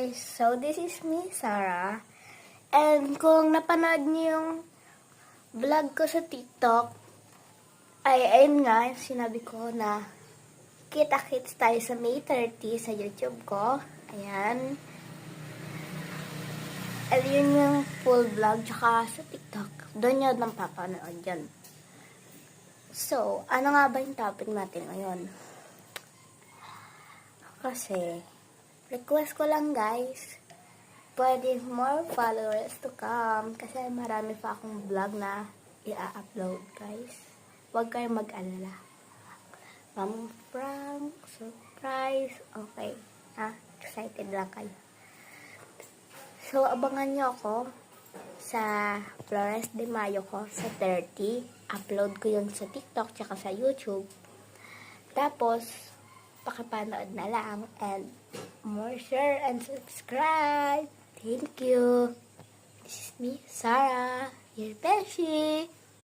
guys! So, this is me, Sarah. And kung napanood niyo yung vlog ko sa TikTok, ay ayun nga, sinabi ko na kita-kits tayo sa May 30 sa YouTube ko. Ayan. At yun yung full vlog, tsaka sa TikTok. Doon yun lang papanood yan. So, ano nga ba yung topic natin ngayon? Kasi, request ko lang guys, pwede more followers to come kasi marami pa akong vlog na i-upload guys. Huwag kayong mag-alala. Mama prank, surprise, okay. Ha? Excited lang kayo. So, abangan nyo ako sa Flores de Mayo ko sa 30. Upload ko yun sa TikTok tsaka sa YouTube. Tapos, pakipanood na lang and more share and subscribe. Thank you. This is me, Sarah, your Beshi.